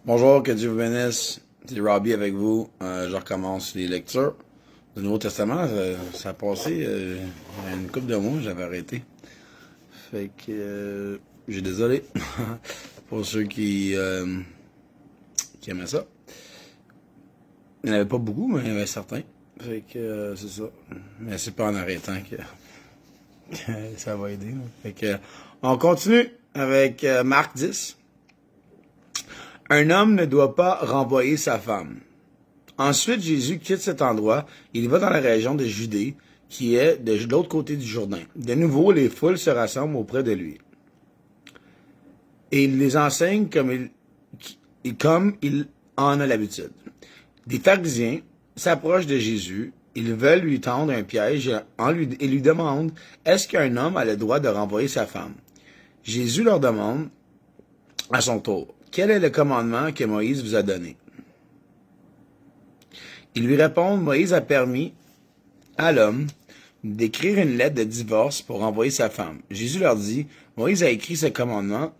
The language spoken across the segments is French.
Bonjour, que Dieu vous bénisse. C'est Robbie avec vous. Je recommence les lectures du Nouveau Testament. Ça a passé il y a une couple de mois, j'avais arrêté. Fait que j'ai désolé pour ceux qui aimaient ça. Il n'y en avait pas beaucoup, mais il y en avait certains. Fait que c'est ça. Mais c'est pas en arrêtant que ça va aider. Là. Fait que on continue avec Marc 10. Un homme ne doit pas renvoyer sa femme. Ensuite, Jésus quitte cet endroit. Il va dans la région de Judée, qui est de l'autre côté du Jourdain. De nouveau, les foules se rassemblent auprès de lui. Et il les enseigne comme il en a l'habitude. Des pharisiens s'approchent de Jésus. Ils veulent lui tendre un piège et lui demandent « Est-ce qu'un homme a le droit de renvoyer sa femme? » Jésus leur demande à son tour « Quel est le commandement que Moïse vous a donné? » Ils lui répondent « Moïse a permis à l'homme d'écrire une lettre de divorce pour renvoyer sa femme. » Jésus leur dit « Moïse a écrit ce commandement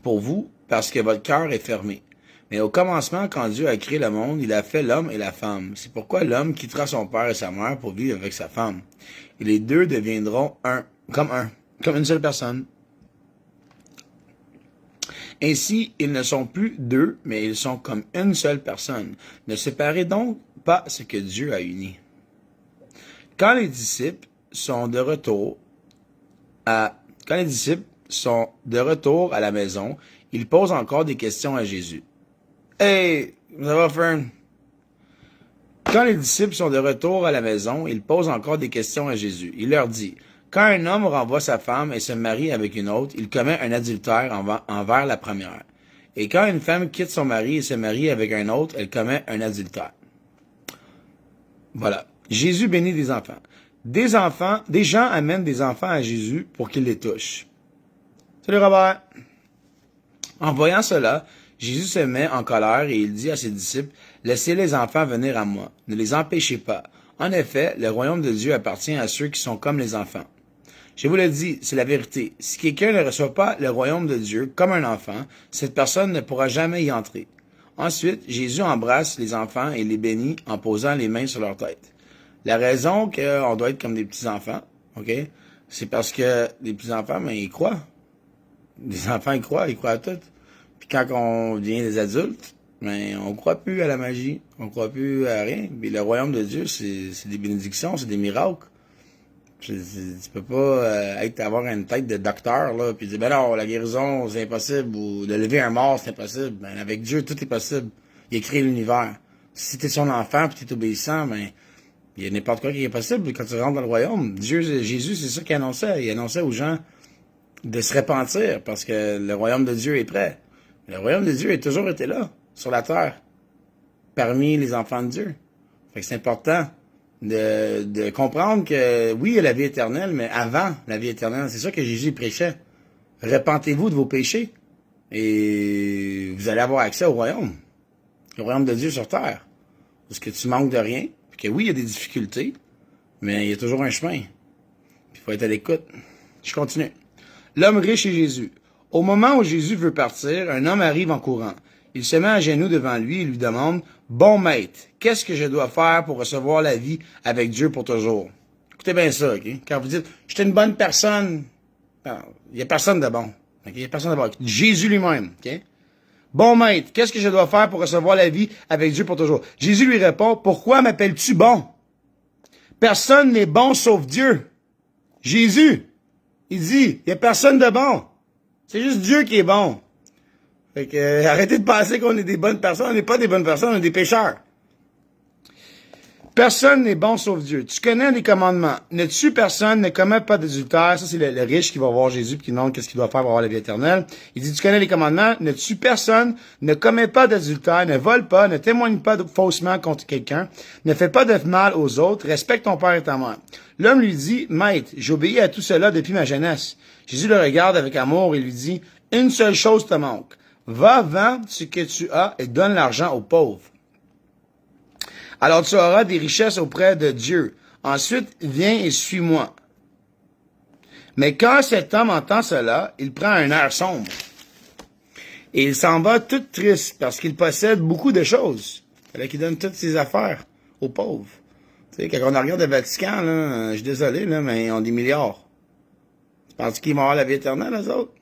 pour vous parce que votre cœur est fermé. Mais au commencement, quand Dieu a créé le monde, il a fait l'homme et la femme. C'est pourquoi l'homme quittera son père et sa mère pour vivre avec sa femme. Et les deux deviendront comme une seule personne. Ainsi, ils ne sont plus deux, mais ils sont comme une seule personne. Ne séparez donc pas ce que Dieu a uni. » Quand les disciples sont de retour à la maison, ils posent encore des questions à Jésus. « Hey, ça va, Fern? » Quand les disciples sont de retour à la maison, ils posent encore des questions à Jésus. Il leur dit, « Quand un homme renvoie sa femme et se marie avec une autre, il commet un adultère envers la première. Et quand une femme quitte son mari et se marie avec un autre, elle commet un adultère. » Voilà. Jésus bénit des enfants. Des gens amènent des enfants à Jésus pour qu'il les touche. Salut Robert. En voyant cela, Jésus se met en colère et il dit à ses disciples, « Laissez les enfants venir à moi, ne les empêchez pas. En effet, le royaume de Dieu appartient à ceux qui sont comme les enfants. Je vous le dis, c'est la vérité. Si quelqu'un ne reçoit pas le royaume de Dieu comme un enfant, cette personne ne pourra jamais y entrer. » Ensuite, Jésus embrasse les enfants et les bénit en posant les mains sur leur tête. La raison qu'on doit être comme des petits-enfants, OK, c'est parce que les petits-enfants, mais ils croient. Les enfants, ils croient à tout. Puis quand on devient des adultes, ben, on croit plus à la magie, on croit plus à rien. Puis le royaume de Dieu, c'est des bénédictions, c'est des miracles. Tu peux pas avoir une tête de docteur, là, puis dire, ben non, la guérison, c'est impossible, ou de lever un mort, c'est impossible. Ben, avec Dieu, tout est possible. Il a créé l'univers. Si t'es son enfant, puis t'es obéissant, ben, il y a n'importe quoi qui est possible quand tu rentres dans le royaume. Jésus, c'est ça qu'il annonçait. Il annonçait aux gens de se repentir, parce que le royaume de Dieu est prêt. Le royaume de Dieu a toujours été là, sur la terre, parmi les enfants de Dieu. Fait que c'est important de comprendre que, oui, il y a la vie éternelle, mais avant la vie éternelle, c'est ça que Jésus prêchait. Repentez-vous de vos péchés et vous allez avoir accès au royaume de Dieu sur terre. Parce que tu manques de rien, puis que oui, il y a des difficultés, mais il y a toujours un chemin. Puis il faut être à l'écoute. Je continue. L'homme riche et Jésus. Au moment où Jésus veut partir, un homme arrive en courant. Il se met à genoux devant lui et lui demande, « Bon maître, qu'est-ce que je dois faire pour recevoir la vie avec Dieu pour toujours? » Écoutez bien ça, OK? Quand vous dites, « Je suis une bonne personne », il n'y a personne de bon. Okay? Il n'y a personne de bon. Jésus lui-même, OK? « Bon maître, qu'est-ce que je dois faire pour recevoir la vie avec Dieu pour toujours? » Jésus lui répond, « Pourquoi m'appelles-tu bon? Personne n'est bon sauf Dieu. » Jésus, il dit, « Il n'y a personne de bon. C'est juste Dieu qui est bon. » Fait que, arrêtez de penser qu'on est des bonnes personnes. On n'est pas des bonnes personnes, on est des pécheurs. Personne n'est bon sauf Dieu. Tu connais les commandements. Ne tue personne, ne commets pas d'adultère. Ça, c'est le riche qui va voir Jésus et qui demande qu'est-ce qu'il doit faire pour avoir la vie éternelle. Il dit, tu connais les commandements. Ne tue personne, ne commets pas d'adultère, ne vole pas, ne témoigne pas faussement contre quelqu'un, ne fais pas de mal aux autres, respecte ton père et ta mère. L'homme lui dit, Maître, j'obéis à tout cela depuis ma jeunesse. Jésus le regarde avec amour et lui dit, une seule chose te manque. Va, vends ce que tu as et donne l'argent aux pauvres. Alors tu auras des richesses auprès de Dieu. Ensuite, viens et suis-moi. Mais quand cet homme entend cela, il prend un air sombre. Et il s'en va tout triste parce qu'il possède beaucoup de choses. Il fallait qu'il donne toutes ses affaires aux pauvres. Tu sais, quand on regarde le Vatican, là, je suis désolé, là, mais ils ont des milliards. Tu penses qu'ils vont avoir la vie éternelle, eux autres?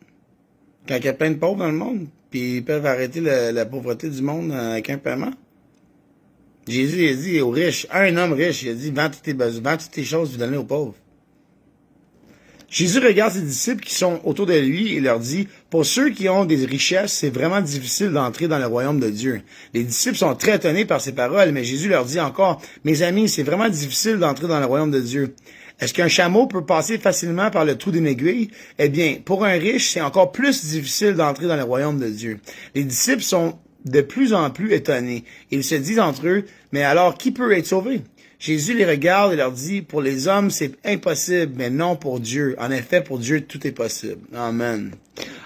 Quand il y a plein de pauvres dans le monde, puis ils peuvent arrêter la pauvreté du monde avec un paiement? Jésus a dit aux riches, un homme riche, il a dit, vends toutes tes choses, puis donne-les aux pauvres. Jésus regarde ses disciples qui sont autour de lui et leur dit, pour ceux qui ont des richesses, c'est vraiment difficile d'entrer dans le royaume de Dieu. Les disciples sont très étonnés par ces paroles, mais Jésus leur dit encore, mes amis, c'est vraiment difficile d'entrer dans le royaume de Dieu. Est-ce qu'un chameau peut passer facilement par le trou d'une aiguille? Eh bien, pour un riche, c'est encore plus difficile d'entrer dans le royaume de Dieu. Les disciples sont de plus en plus étonnés. Ils se disent entre eux, mais alors qui peut être sauvé? Jésus les regarde et leur dit, pour les hommes, c'est impossible, mais non pour Dieu. En effet, pour Dieu, tout est possible. Amen.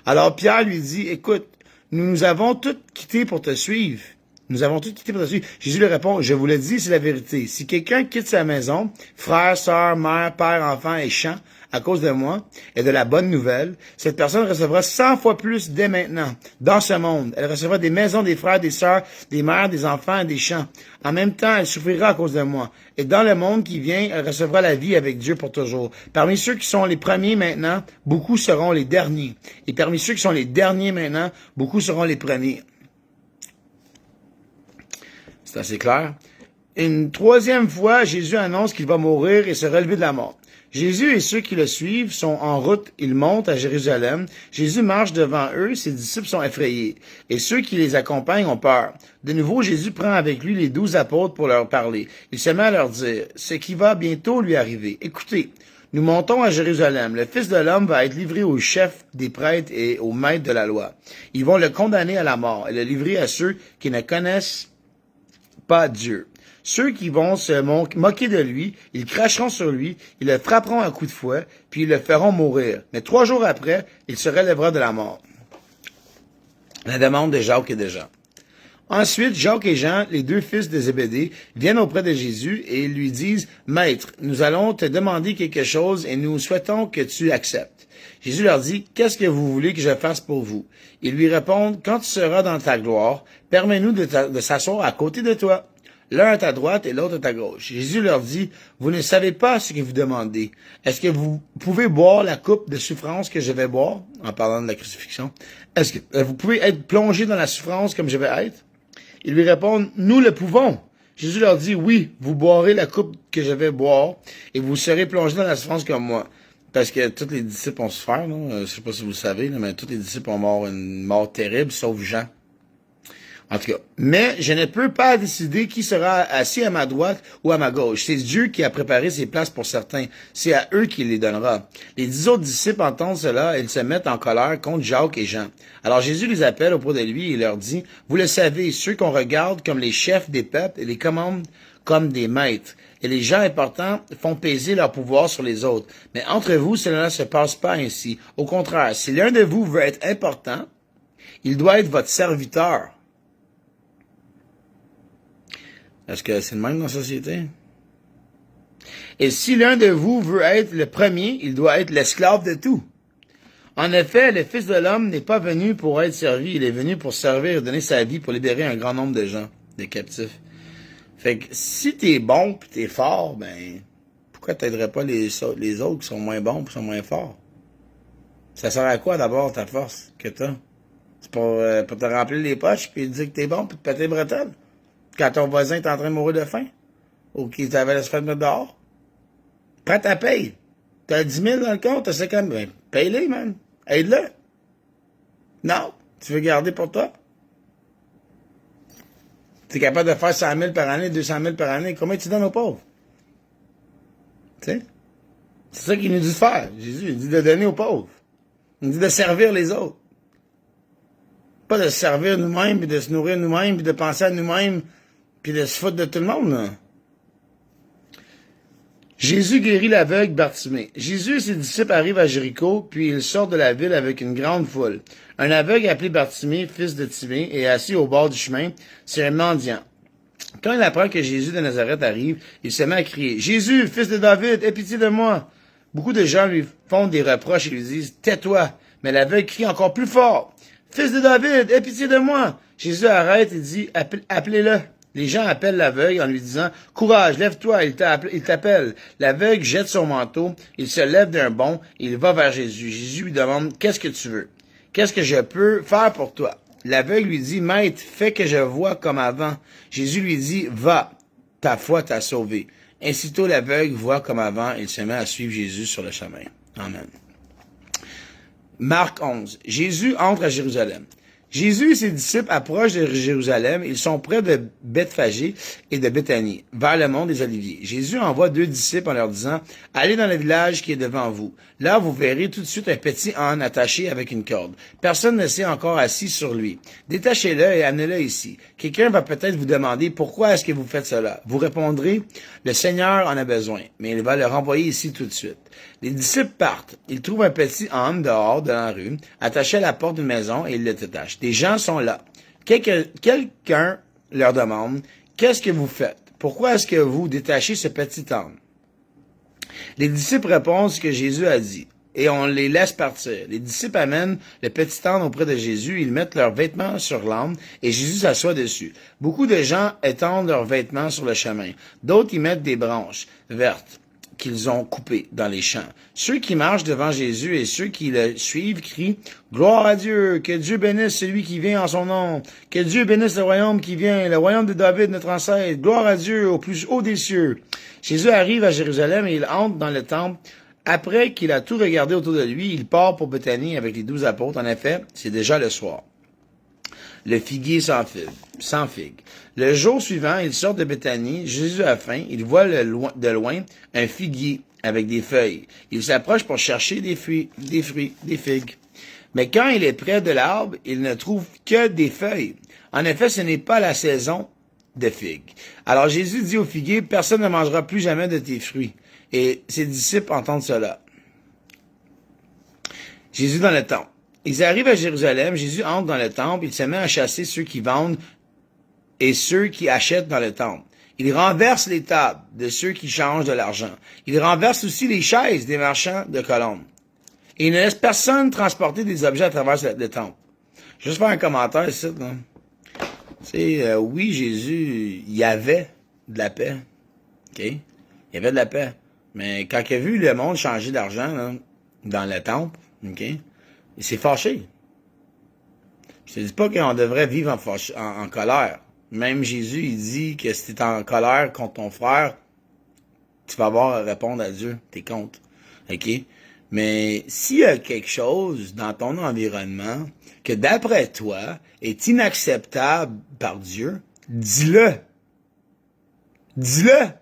Alors Pierre lui dit, écoute, nous avons tout quitté pour te suivre. Nous avons tout quitté pour te suivre. Jésus lui répond, je vous le dis, c'est la vérité. Si quelqu'un quitte sa maison, frère, sœur, mère, père, enfant et champ, à cause de moi et de la bonne nouvelle, cette personne recevra 100 fois plus dès maintenant, dans ce monde. Elle recevra des maisons, des frères, des sœurs, des mères, des enfants et des champs. En même temps, elle souffrira à cause de moi. Et dans le monde qui vient, elle recevra la vie avec Dieu pour toujours. Parmi ceux qui sont les premiers maintenant, beaucoup seront les derniers. Et parmi ceux qui sont les derniers maintenant, beaucoup seront les premiers. C'est assez clair. Une troisième fois, Jésus annonce qu'il va mourir et se relever de la mort. Jésus et ceux qui le suivent sont en route, ils montent à Jérusalem. Jésus marche devant eux, ses disciples sont effrayés. Et ceux qui les accompagnent ont peur. De nouveau, Jésus prend avec lui les 12 apôtres pour leur parler. Il se met à leur dire, ce qui va bientôt lui arriver. Écoutez, nous montons à Jérusalem. Le Fils de l'homme va être livré aux chefs des prêtres et aux maîtres de la loi. Ils vont le condamner à la mort et le livrer à ceux qui ne connaissent pas Dieu. Ceux qui vont se moquer de lui, ils cracheront sur lui, ils le frapperont à coups de fouet, puis ils le feront mourir. Mais 3 jours après, il se relèvera de la mort. La demande de Jacques et de Jean. Ensuite, Jacques et Jean, les 2 fils de Zébédée, viennent auprès de Jésus et ils lui disent, « Maître, nous allons te demander quelque chose et nous souhaitons que tu acceptes. » Jésus leur dit, « Qu'est-ce que vous voulez que je fasse pour vous? » Ils lui répondent, « Quand tu seras dans ta gloire, permets-nous de s'asseoir à côté de toi. » L'un à ta droite et l'autre à ta gauche. Jésus leur dit, vous ne savez pas ce que vous demandez. Est-ce que vous pouvez boire la coupe de souffrance que je vais boire, en parlant de la crucifixion? Est-ce que vous pouvez être plongé dans la souffrance comme je vais être? Ils lui répondent, nous le pouvons. Jésus leur dit, oui, vous boirez la coupe que je vais boire et vous serez plongé dans la souffrance comme moi. Parce que tous les disciples ont souffert, non? Je sais pas si vous le savez, mais tous les disciples ont mort une mort terrible, sauf Jean. En tout cas, mais je ne peux pas décider qui sera assis à ma droite ou à ma gauche. C'est Dieu qui a préparé ces places pour certains. C'est à eux qu'il les donnera. Les 10 autres disciples entendent cela et ils se mettent en colère contre Jacques et Jean. Alors Jésus les appelle auprès de lui et leur dit, vous le savez, ceux qu'on regarde comme les chefs des peuples et les commandent comme des maîtres. Et les gens importants font peser leur pouvoir sur les autres. Mais entre vous, cela ne se passe pas ainsi. Au contraire, si l'un de vous veut être important, il doit être votre serviteur. Est-ce que c'est le même dans la société? Et si l'un de vous veut être le premier, il doit être l'esclave de tout. En effet, le Fils de l'homme n'est pas venu pour être servi, il est venu pour servir et donner sa vie pour libérer un grand nombre de gens, des captifs. Fait que si t'es bon pis t'es fort, ben pourquoi t'aiderais pas les autres qui sont moins bons pis sont moins forts? Ça sert à quoi d'abord ta force que t'as? C'est pour te remplir les poches pis dire que t'es bon pis te péter les bretelles? Quand ton voisin est en train de mourir de faim? Ou qu'il t'avait laissé faire de mettre dehors? Prends ta paye. T'as 10 000 dans le compte, t'as 50 000. Ben, paye-les, man. Aide-le. Non. Tu veux garder pour toi? T'es capable de faire 100 000 par année, 200 000 par année. Combien tu donnes aux pauvres? Tu sais? C'est ça qu'il nous dit de faire. Jésus, il dit de donner aux pauvres. Il dit de servir les autres. Pas de se servir nous-mêmes, puis de se nourrir nous-mêmes, puis de penser à nous-mêmes, puis de se foutre de tout le monde, là. Jésus guérit l'aveugle Bartimée. Jésus et ses disciples arrivent à Jéricho, puis ils sortent de la ville avec une grande foule. Un aveugle appelé Bartimée, fils de Timée, est assis au bord du chemin. C'est un mendiant. Quand il apprend que Jésus de Nazareth arrive, il se met à crier, « Jésus, fils de David, aie pitié de moi! » Beaucoup de gens lui font des reproches et lui disent, « Tais-toi! » Mais l'aveugle crie encore plus fort, Fils de David, aie pitié de moi. Jésus arrête et dit, appelez-le. Les gens appellent l'aveugle en lui disant, courage, lève-toi, il t'appelle. L'aveugle jette son manteau, il se lève d'un bond, et il va vers Jésus. Jésus lui demande, qu'est-ce que tu veux? Qu'est-ce que je peux faire pour toi? L'aveugle lui dit, Maître, fais que je voie comme avant. Jésus lui dit, va, ta foi t'a sauvé. Aussitôt l'aveugle voit comme avant, il se met à suivre Jésus sur le chemin. Amen. Marc 11. Jésus entre à Jérusalem. Jésus et ses disciples approchent de Jérusalem. Ils sont près de Bethphagée et de Béthanie, vers le mont des Oliviers. Jésus envoie 2 disciples en leur disant, « Allez dans le village qui est devant vous. Là, vous verrez tout de suite un petit âne attaché avec une corde. Personne ne s'est encore assis sur lui. Détachez-le et amenez-le ici. Quelqu'un va peut-être vous demander, pourquoi est-ce que vous faites cela? Vous répondrez, le Seigneur en a besoin, mais il va le renvoyer ici tout de suite. » Les disciples partent. Ils trouvent un petit âne dehors de la rue, attaché à la porte d'une maison, et ils le détachent. Des gens sont là. Quelqu'un leur demande, « Qu'est-ce que vous faites? Pourquoi est-ce que vous détachez ce petit âne? » Les disciples répondent ce que Jésus a dit, et on les laisse partir. Les disciples amènent le petit âne auprès de Jésus, ils mettent leurs vêtements sur l'âne, et Jésus s'assoit dessus. Beaucoup de gens étendent leurs vêtements sur le chemin. D'autres y mettent des branches vertes qu'ils ont coupées dans les champs. Ceux qui marchent devant Jésus et ceux qui le suivent crient « Gloire à Dieu! Que Dieu bénisse celui qui vient en son nom! Que Dieu bénisse le royaume qui vient, le royaume de David, notre ancêtre! Gloire à Dieu au plus haut des cieux! » Jésus arrive à Jérusalem et il entre dans le temple. Après qu'il a tout regardé autour de lui, il part pour Béthanie avec les 12 apôtres. En effet, c'est déjà le soir. Le figuier sans figue. Le jour suivant, il sort de Béthanie. Jésus a faim. Il voit de loin un figuier avec des feuilles. Il s'approche pour chercher des figues. Mais quand il est près de l'arbre, il ne trouve que des feuilles. En effet, ce n'est pas la saison de figues. Alors Jésus dit au figuier, personne ne mangera plus jamais de tes fruits. Et ses disciples entendent cela. Jésus dans le temple. Ils arrivent à Jérusalem, Jésus entre dans le temple, il se met à chasser ceux qui vendent et ceux qui achètent dans le temple. Il renverse les tables de ceux qui changent de l'argent. Il renverse aussi les chaises des marchands de colombes. Et il ne laisse personne transporter des objets à travers le temple. Juste faire un commentaire ici. Oui, Jésus, il y avait de la paix. OK? Il y avait de la paix. Mais quand il a vu le monde changer d'argent dans le temple, OK? Il s'est fâché. Je te dis pas qu'on devrait vivre en colère. Même Jésus, il dit que si tu es en colère contre ton frère, tu vas avoir à répondre à Dieu. T'es contre. OK? Mais s'il y a quelque chose dans ton environnement que d'après toi est inacceptable par Dieu, dis-le. Dis-le.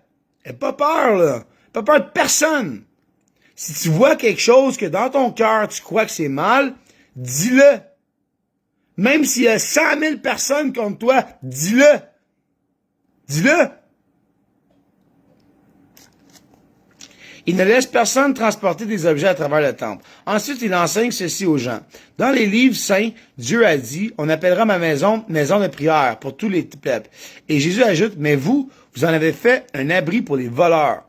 N'aie pas peur, là. Pas peur de personne. Si tu vois quelque chose que dans ton cœur, tu crois que c'est mal, dis-le. Même s'il y a 100 000 personnes contre toi, dis-le. Dis-le. Il ne laisse personne transporter des objets à travers le temple. Ensuite, il enseigne ceci aux gens. Dans les livres saints, Dieu a dit, on appellera ma maison maison de prière pour tous les peuples. Et Jésus ajoute, mais vous en avez fait un abri pour les voleurs.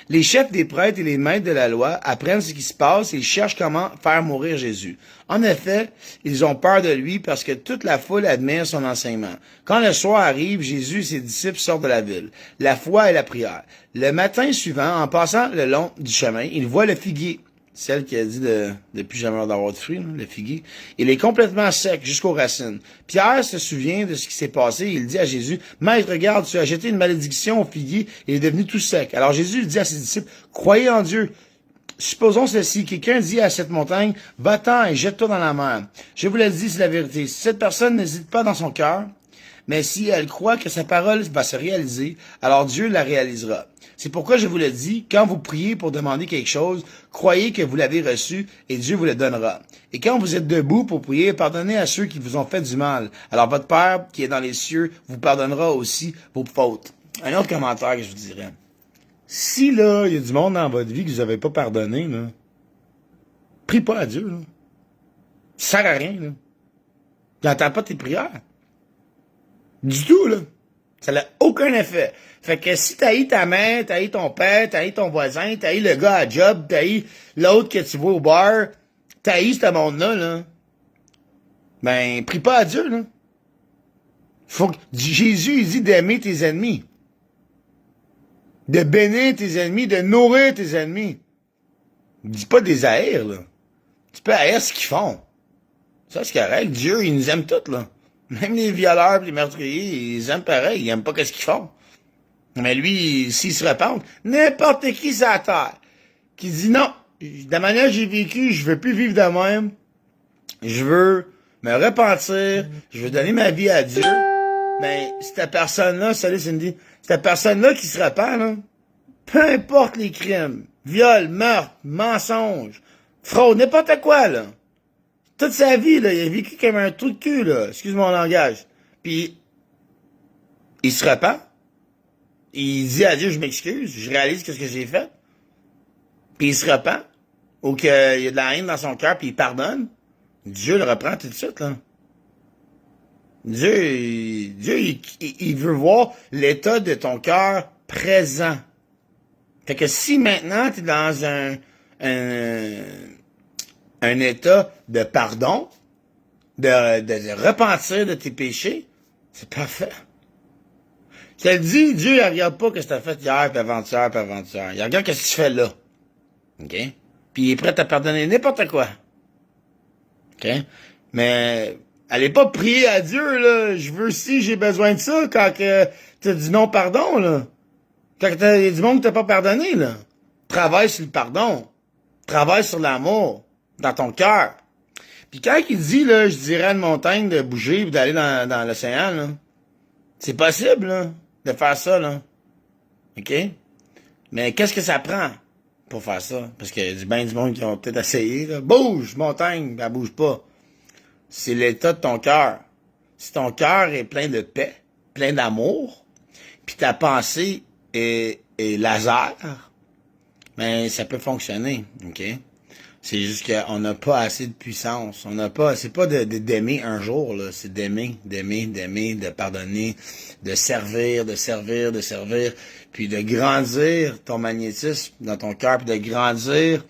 Les chefs des prêtres et les maîtres de la loi apprennent ce qui se passe et ils cherchent comment faire mourir Jésus. En effet, ils ont peur de lui parce que toute la foule admire son enseignement. Quand le soir arrive, Jésus et ses disciples sortent de la ville. La foi et la prière. Le matin suivant, en passant le long du chemin, ils voient le figuier. Celle qui a dit de plus jamais d'avoir de fruits, le figuier. Il est complètement sec jusqu'aux racines. Pierre se souvient de ce qui s'est passé. Il dit à Jésus, « Maître, regarde, tu as jeté une malédiction au figuier et il est devenu tout sec. » Alors Jésus dit à ses disciples, « Croyez en Dieu. Supposons ceci, quelqu'un dit à cette montagne, « Va-t'en et jette-toi dans la mer. » Je vous le dis, c'est la vérité. Si cette personne n'hésite pas dans son cœur, mais si elle croit que sa parole va se réaliser, alors Dieu la réalisera. C'est pourquoi je vous le dis, quand vous priez pour demander quelque chose, croyez que vous l'avez reçu et Dieu vous le donnera. Et quand vous êtes debout pour prier, pardonnez à ceux qui vous ont fait du mal. Alors votre Père qui est dans les cieux vous pardonnera aussi vos fautes. Un autre commentaire que je vous dirais. Si là, il y a du monde dans votre vie que vous n'avez pas pardonné, là, prie pas à Dieu. Là. Ça sert à rien. Là. Il n'entend pas tes prières. Du tout, là. Ça n'a aucun effet. Fait que si t'haïs ta mère, t'haïs ton père, t'haïs ton voisin, t'haïs le gars à job, t'haïs l'autre que tu vois au bar, t'haïs ce monde-là, là, Ben, prie pas à Dieu, là. Jésus, il dit d'aimer tes ennemis. De bénir tes ennemis, de nourrir tes ennemis. Il dit pas des haïr, là. Tu peux haïr ce qu'ils font. Ça, c'est correct. Dieu, il nous aime tous, là. Même les violeurs, les meurtriers, ils aiment pareil. Ils aiment pas qu'est-ce qu'ils font. Mais lui, s'il se repent, n'importe qui sur la terre, qui dit non, de la manière que j'ai vécu, je veux plus vivre de même. Je veux me repentir. Je veux donner ma vie à Dieu. Mais cette personne-là, salut Cindy, cette personne-là qui se repent, là, peu importe les crimes, viol, meurtre, mensonge, fraude, n'importe quoi, là. Toute sa vie, là, il a vécu comme un trou de cul, là. Excuse mon langage. Puis, il se repent. Il dit à Dieu, je m'excuse, je réalise ce que j'ai fait. Puis il se repent. Ou qu'il y a de la haine dans son cœur, puis il pardonne. Dieu le reprend tout de suite, là. Dieu, il veut voir l'état de ton cœur présent. Fait que si maintenant tu es dans un état de pardon, de repentir de tes péchés, c'est parfait. Je te le dis, Dieu, il regarde pas ce que tu as fait hier, puis avant-hier, puis avant-hier. Il regarde ce que tu fais là. OK? Puis il est prêt à pardonner n'importe quoi. OK? Mais allez pas prier à Dieu, là. Je veux si j'ai besoin de ça quand que t'as dit non pardon, là. Quand il y a du monde que t'as pas pardonné, là. Travaille sur le pardon. Travaille sur l'amour. Dans ton cœur. Puis quand il dit, là, je dirais à une montagne de bouger et d'aller dans l'océan, là. C'est possible, là, de faire ça, là. OK? Mais qu'est-ce que ça prend pour faire ça? Parce qu'il y a bien du monde qui ont peut-être essayé, là. Bouge, montagne, elle bouge pas. C'est l'état de ton cœur. Si ton cœur est plein de paix, plein d'amour, puis ta pensée est laser, ben ça peut fonctionner, OK? C'est juste qu'on n'a pas assez de puissance. On n'a pas, c'est pas d'aimer un jour, là. C'est d'aimer, de pardonner, de servir, puis de grandir ton magnétisme dans ton cœur, puis de grandir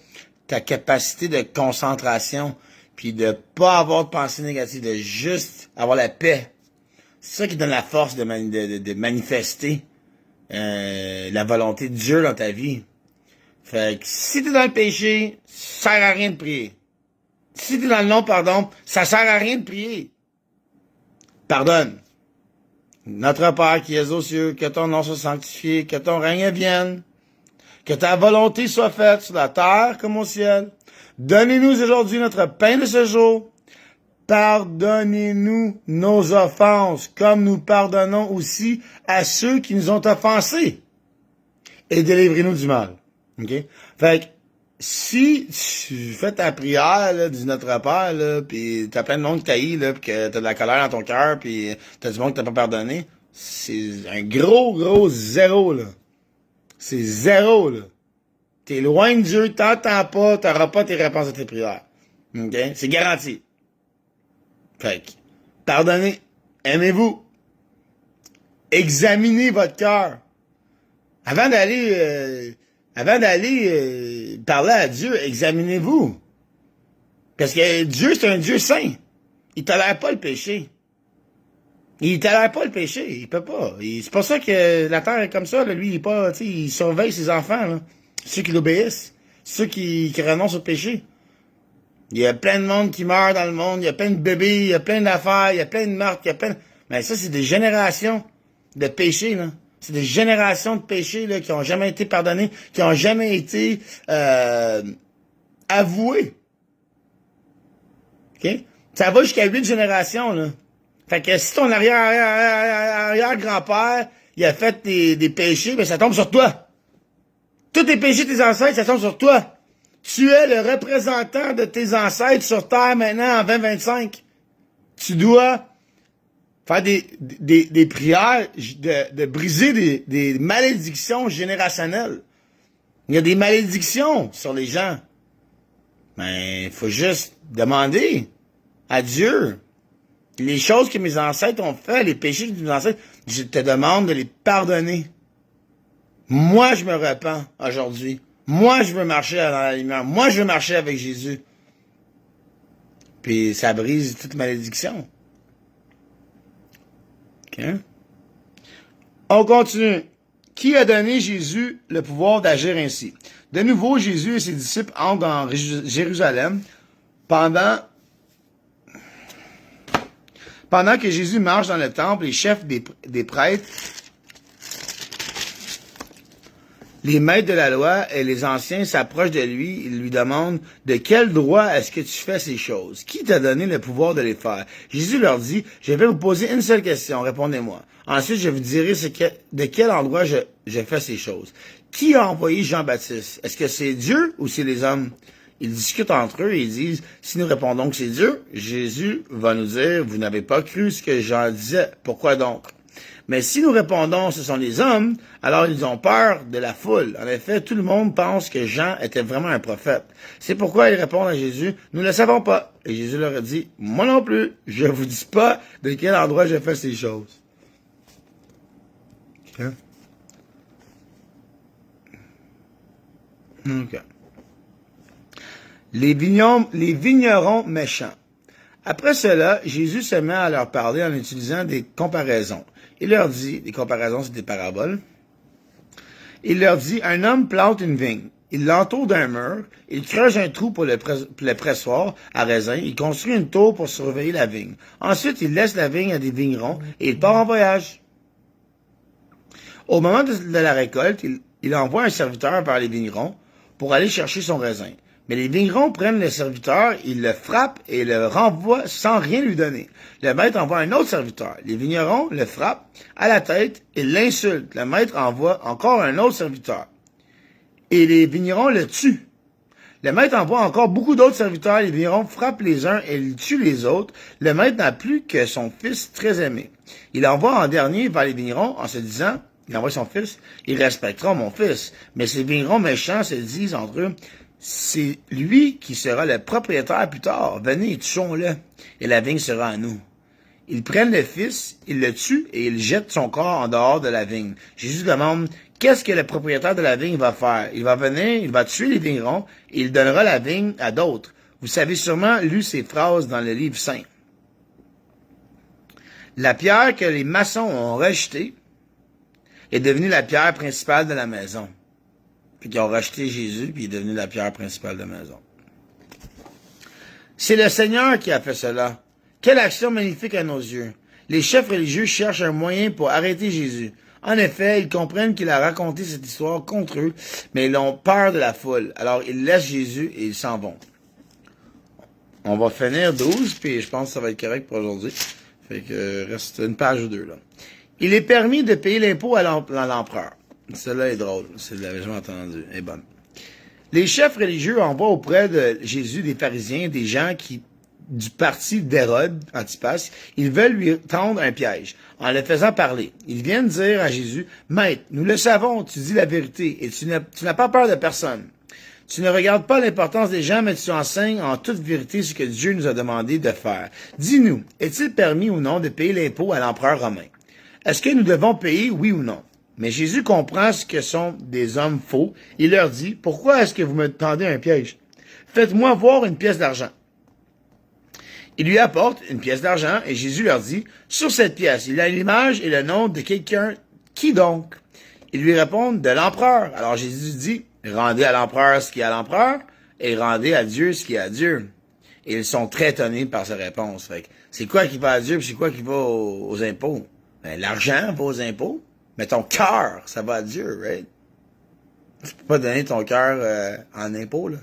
ta capacité de concentration, puis de pas avoir de pensée négative, de juste avoir la paix. C'est ça qui donne la force de manifester la volonté de Dieu dans ta vie. Fait que si t'es dans le péché, ça sert à rien de prier. Si t'es dans le non-pardon, ça sert à rien de prier. Pardonne. Notre Père qui es aux cieux, que ton nom soit sanctifié, que ton règne vienne, que ta volonté soit faite sur la terre comme au ciel. Donnez-nous aujourd'hui notre pain de ce jour. Pardonnez-nous nos offenses, comme nous pardonnons aussi à ceux qui nous ont offensés. Et délivrez-nous du mal. OK? Fait que, si tu fais ta prière, là, du Notre Père, là, pis t'as plein de monde qui t'haït, là, pis que t'as de la colère dans ton cœur, pis t'as du monde qui t'a pas pardonné, c'est un gros zéro, là. C'est zéro, là. T'es loin de Dieu, t'entends pas, t'auras pas tes réponses à tes prières. OK? C'est garanti. Fait que, pardonnez, aimez-vous, examinez votre cœur. Avant d'aller parler à Dieu, examinez-vous. Parce que Dieu, c'est un Dieu saint. Il tolère pas le péché. Il tolère pas le péché. Il peut pas. C'est pour ça que la terre est comme ça. Là. Lui, il est pas, il surveille ses enfants, là. Ceux qui l'obéissent. Ceux qui renoncent au péché. Il y a plein de monde qui meurt dans le monde. Il y a plein de bébés. Il y a plein d'affaires. Il y a plein de meurtres. Mais ça, c'est des générations de péchés, là. C'est des générations de péchés là, qui ont jamais été pardonnés, qui ont jamais été avoués. OK? Ça va jusqu'à 8 générations, là. Fait que si ton arrière-grand-père, il a fait des péchés, ben ça tombe sur toi. Tous tes péchés de tes ancêtres, ça tombe sur toi. Tu es le représentant de tes ancêtres sur Terre maintenant en 2025. Tu dois faire des prières, de briser des malédictions générationnelles. Il y a des malédictions sur les gens. Mais il faut juste demander à Dieu. Les choses que mes ancêtres ont fait, les péchés de mes ancêtres, je te demande de les pardonner. Moi, je me repens aujourd'hui. Moi, je veux marcher dans la lumière. Moi, je veux marcher avec Jésus. Puis ça brise toute malédiction. OK? On continue. Qui a donné Jésus le pouvoir d'agir ainsi? De nouveau, Jésus et ses disciples entrent en Jérusalem pendant que Jésus marche dans le temple, les chefs des prêtres, les maîtres de la loi et les anciens s'approchent de lui. Ils lui demandent « De quel droit est-ce que tu fais ces choses? Qui t'a donné le pouvoir de les faire? » Jésus leur dit « Je vais vous poser une seule question, répondez-moi. Ensuite, je vous dirai de quel endroit je fais ces choses. Qui a envoyé Jean-Baptiste? Est-ce que c'est Dieu ou c'est les hommes? » Ils discutent entre eux et ils disent « Si nous répondons que c'est Dieu, Jésus va nous dire « Vous n'avez pas cru ce que Jean disait. Pourquoi donc? » Mais si nous répondons ce sont les hommes, alors ils ont peur de la foule. En effet, tout le monde pense que Jean était vraiment un prophète. C'est pourquoi ils répondent à Jésus, nous ne le savons pas. Et Jésus leur a dit, moi non plus, je vous dis pas de quel endroit je fais ces choses. OK. Les vignerons méchants. Après cela, Jésus se met à leur parler en utilisant des comparaisons. Il leur dit, des comparaisons, c'est des paraboles. Il leur dit, un homme plante une vigne. Il l'entoure d'un mur. Il creuse un trou pour le pressoir à raisin. Il construit une tour pour surveiller la vigne. Ensuite, il laisse la vigne à des vignerons et il part en voyage. Au moment de la récolte, il envoie un serviteur vers les vignerons pour aller chercher son raisin. Mais les vignerons prennent le serviteur, ils le frappent et le renvoient sans rien lui donner. Le maître envoie un autre serviteur. Les vignerons le frappent à la tête et l'insultent. Le maître envoie encore un autre serviteur. Et les vignerons le tuent. Le maître envoie encore beaucoup d'autres serviteurs. Les vignerons frappent les uns et ils tuent les autres. Le maître n'a plus que son fils très aimé. Il envoie en dernier vers les vignerons en se disant, il envoie son fils, ils respecteront mon fils. Mais ces vignerons méchants se disent entre eux, c'est lui qui sera le propriétaire plus tard. Venez, tuons-le, et la vigne sera à nous. Ils prennent le fils, ils le tuent, et ils jettent son corps en dehors de la vigne. Jésus demande, qu'est-ce que le propriétaire de la vigne va faire? Il va venir, il va tuer les vignerons, et il donnera la vigne à d'autres. Vous avez sûrement lu ces phrases dans le livre saint. La pierre que les maçons ont rejetée est devenue la pierre principale de la maison. Puis ils ont racheté Jésus, puis il est devenu la pierre principale de la maison. C'est le Seigneur qui a fait cela. Quelle action magnifique à nos yeux. Les chefs religieux cherchent un moyen pour arrêter Jésus. En effet, ils comprennent qu'il a raconté cette histoire contre eux, mais ils ont peur de la foule. Alors, ils laissent Jésus et ils s'en vont. On va finir 12, puis je pense que ça va être correct pour aujourd'hui. Fait que reste une page ou deux, là. Il est permis de payer l'impôt à l'empereur. Celle-là est drôle. C'est de la jamais entendu. Elle est bonne. Les chefs religieux envoient auprès de Jésus des pharisiens, des gens du parti d'Hérode, Antipas. Ils veulent lui tendre un piège en le faisant parler. Ils viennent dire à Jésus, Maître, nous le savons, tu dis la vérité et tu n'as pas peur de personne. Tu ne regardes pas l'importance des gens, mais tu enseignes en toute vérité ce que Dieu nous a demandé de faire. Dis-nous, est-il permis ou non de payer l'impôt à l'empereur romain? Est-ce que nous devons payer, oui ou non? Mais Jésus comprend ce que sont des hommes faux. Il leur dit, pourquoi est-ce que vous me tendez un piège? Faites-moi voir une pièce d'argent. Il lui apporte une pièce d'argent et Jésus leur dit, sur cette pièce, il y a l'image et le nom de quelqu'un. Qui donc? Ils lui répondent, de l'empereur. Alors Jésus dit, rendez à l'empereur ce qui est à l'empereur et rendez à Dieu ce qui est à Dieu. Et ils sont très étonnés par sa réponse. Fait que, c'est quoi qui va à Dieu et c'est quoi qui va aux impôts? Ben, l'argent va aux impôts. Mais ton cœur, ça va à Dieu, right? Tu peux pas donner ton cœur en impôts, là.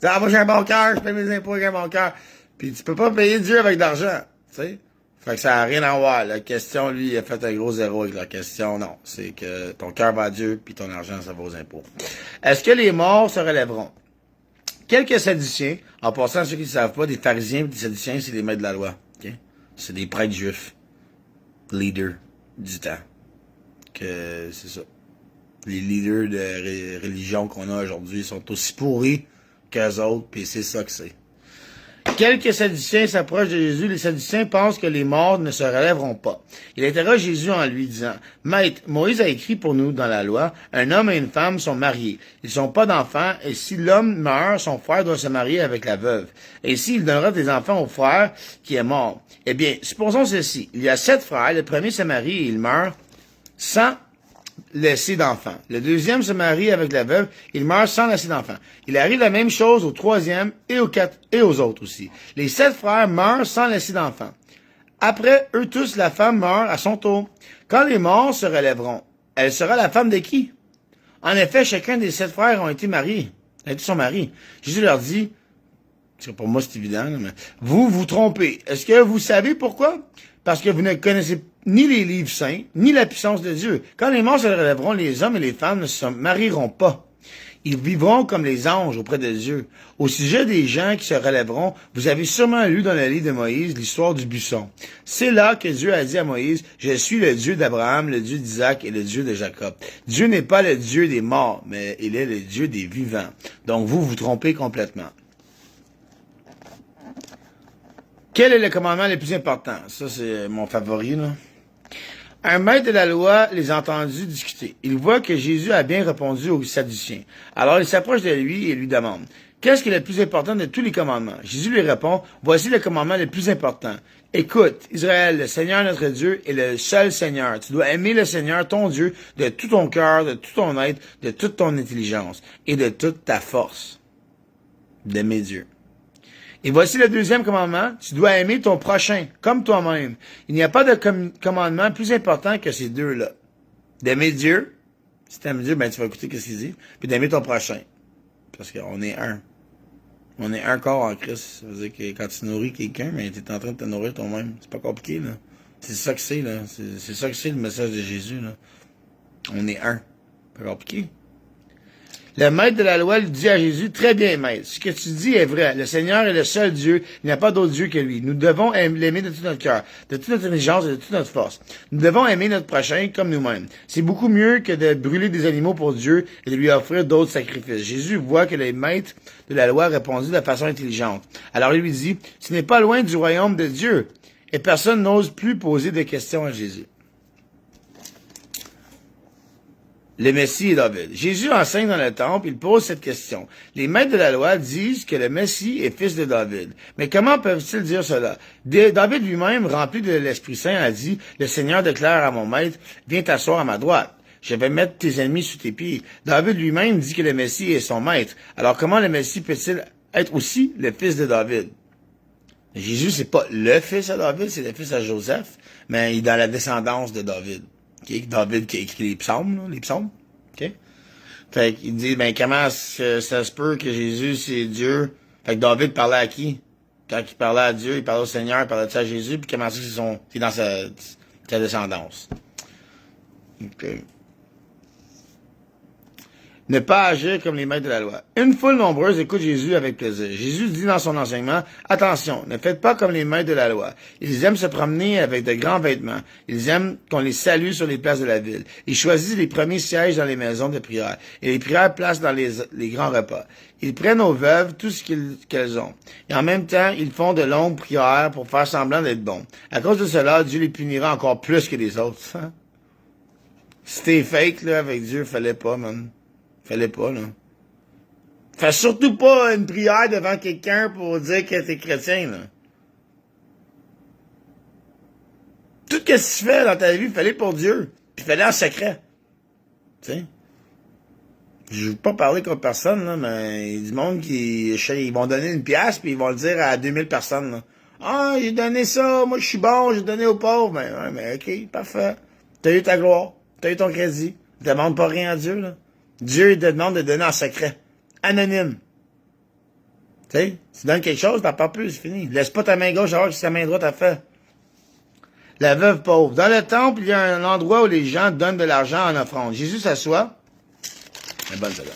Ah, moi j'ai un bon cœur, je paye mes impôts avec un bon cœur. Puis tu peux pas payer Dieu avec de l'argent, tu sais? Fait que ça n'a rien à voir. La question, lui, il a fait un gros zéro avec la question. Non, c'est que ton cœur va à Dieu, puis ton argent, ça va aux impôts. Est-ce que les morts se relèveront? Quelques Sadduciens, en passant à ceux qui ne savent pas, des pharisiens et des Sadduciens, c'est des maîtres de la loi. Okay? C'est des prêtres juifs. Leaders du temps. Que c'est ça. Les leaders de religion qu'on a aujourd'hui sont aussi pourris qu'eux autres, puis c'est ça que c'est. Quelques Sadducéens s'approchent de Jésus. Les Sadducéens pensent que les morts ne se relèveront pas. Il interroge Jésus en lui disant, « Maître, Moïse a écrit pour nous dans la loi, un homme et une femme sont mariés. Ils n'ont pas d'enfants, et si l'homme meurt, son frère doit se marier avec la veuve. Et s'il donnera des enfants au frère qui est mort. Eh bien, supposons ceci. Il y a 7 frères, le premier se marie et il meurt sans laisser d'enfants. Le deuxième se marie avec la veuve, il meurt sans laisser d'enfants. Il arrive la même chose au troisième et aux autres aussi. Les 7 frères meurent sans laisser d'enfants. Après eux tous, la femme meurt à son tour. Quand les morts se relèveront, elle sera la femme de qui? En effet, chacun des 7 frères ont été mariés. A été son mari. Jésus leur dit, pour moi c'est évident, mais vous vous trompez. Est-ce que vous savez pourquoi? Parce que vous ne connaissez ni les livres saints, ni la puissance de Dieu. Quand les morts se relèveront, les hommes et les femmes ne se marieront pas. Ils vivront comme les anges auprès de Dieu. Au sujet des gens qui se relèveront, vous avez sûrement lu dans le livre de Moïse l'histoire du buisson. C'est là que Dieu a dit à Moïse, « Je suis le Dieu d'Abraham, le Dieu d'Isaac et le Dieu de Jacob. » Dieu n'est pas le Dieu des morts, mais il est le Dieu des vivants. Donc vous vous trompez complètement. Quel est le commandement le plus important? Ça, c'est mon favori, là. Un maître de la loi les a entendus discuter. Il voit que Jésus a bien répondu aux Sadduciens. Alors il s'approche de lui et lui demande, « Qu'est-ce qui est le plus important de tous les commandements? » Jésus lui répond, « Voici le commandement le plus important. Écoute, Israël, le Seigneur notre Dieu est le seul Seigneur. Tu dois aimer le Seigneur, ton Dieu, de tout ton cœur, de tout ton être, de toute ton intelligence et de toute ta force. » D'aimer Dieu. Et voici le deuxième commandement, tu dois aimer ton prochain, comme toi-même. Il n'y a pas de commandement plus important que ces deux-là. D'aimer Dieu, si tu aimes Dieu, ben tu vas écouter ce qu'il dit, puis d'aimer ton prochain. Parce qu'on est un. On est un corps en Christ. Ça veut dire que quand tu nourris quelqu'un, ben tu es en train de te nourrir toi-même. C'est pas compliqué, là. C'est ça que c'est, là. C'est ça que c'est le message de Jésus, là. On est un. Pas compliqué. Le maître de la loi lui dit à Jésus, « Très bien, maître, ce que tu dis est vrai. Le Seigneur est le seul Dieu. Il n'y a pas d'autre Dieu que lui. Nous devons l'aimer de tout notre cœur, de toute notre intelligence et de toute notre force. Nous devons aimer notre prochain comme nous-mêmes. C'est beaucoup mieux que de brûler des animaux pour Dieu et de lui offrir d'autres sacrifices. » Jésus voit que le maître de la loi répondit de façon intelligente. Alors il lui dit, « Ce n'est pas loin du royaume de Dieu. » Et personne n'ose plus poser de questions à Jésus. Le Messie et David. Jésus enseigne dans le temple, il pose cette question. Les maîtres de la loi disent que le Messie est fils de David. Mais comment peuvent-ils dire cela? David lui-même, rempli de l'Esprit Saint, a dit, « Le Seigneur déclare à mon maître, viens t'asseoir à ma droite. Je vais mettre tes ennemis sous tes pieds. » David lui-même dit que le Messie est son maître. Alors comment le Messie peut-il être aussi le fils de David? Jésus, c'est pas le fils de David, c'est le fils de Joseph, mais il est dans la descendance de David. Okay? David qui a écrit les psaumes, là, les psaumes. Okay? Fait qu'il dit, ben, comment ça se peut que Jésus, c'est Dieu? Fait que David parlait à qui? Quand il parlait à Dieu, il parlait au Seigneur, il parlait à Jésus, puis comment ça c'est dans sa descendance. Okay. Ne pas agir comme les maîtres de la loi. Une foule nombreuse écoute Jésus avec plaisir. Jésus dit dans son enseignement, « Attention, ne faites pas comme les maîtres de la loi. Ils aiment se promener avec de grands vêtements. Ils aiment qu'on les salue sur les places de la ville. Ils choisissent les premiers sièges dans les maisons de prière et les prières placent dans les grands repas. Ils prennent aux veuves tout ce qu'elles ont. Et en même temps, ils font de longues prières pour faire semblant d'être bons. À cause de cela, Dieu les punira encore plus que les autres. Si t'es fake, là, avec Dieu, fallait pas, man. Fallait pas, là. Fais surtout pas une prière devant quelqu'un pour dire que t'es chrétien, là. Tout ce que tu fais dans ta vie, fallait pour Dieu. Puis fallait en secret. Tu sais? Je veux pas parler contre personne, là, mais il y a du monde qui, ils vont donner une pièce puis ils vont le dire à 2000 personnes, là. Ah, j'ai donné ça, moi je suis bon, j'ai donné aux pauvres. Ben, ouais, mais ok, parfait. T'as eu ta gloire. T'as eu ton crédit. Demande pas rien à Dieu, là. Dieu, il te demande de donner en secret. Anonyme. Tu sais, tu donnes quelque chose, t'en parles plus, c'est fini. Laisse pas ta main gauche à voir ce que ta main droite a fait. La veuve pauvre. Dans le temple, il y a un endroit où les gens donnent de l'argent en offrande. Jésus s'assoit. Bonne celle-là.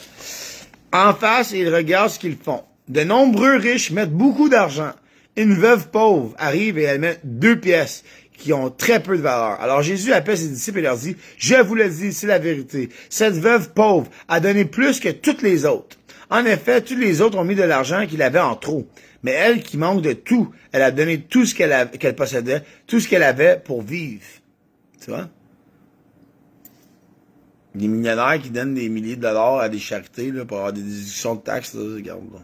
En face, et il regarde ce qu'ils font. De nombreux riches mettent beaucoup d'argent. Une veuve pauvre arrive et elle met 2 pièces qui ont très peu de valeur. Alors Jésus appelle ses disciples et leur dit, « Je vous le dis, c'est la vérité. Cette veuve pauvre a donné plus que toutes les autres. En effet, tous les autres ont mis de l'argent qu'il avait en trop. Mais elle qui manque de tout, elle a donné tout ce qu'elle possédait, tout ce qu'elle avait pour vivre. Tu vois? Les millionnaires qui donnent des milliers de dollars à des charités là, pour avoir des déductions de taxes, là, regarde là.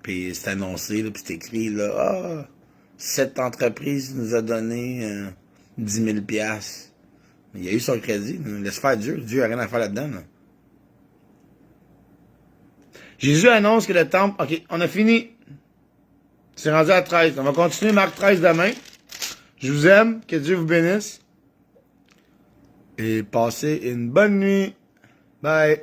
Puis c'est annoncé, là, puis c'est écrit, là, cette entreprise nous a donné 10 000 $. Il a eu son crédit. Là. Laisse faire Dieu. Dieu n'a rien à faire là-dedans. Là. Jésus annonce que le temple... OK, on a fini. C'est rendu à 13. On va continuer Marc 13 demain. Je vous aime. Que Dieu vous bénisse. Et passez une bonne nuit. Bye.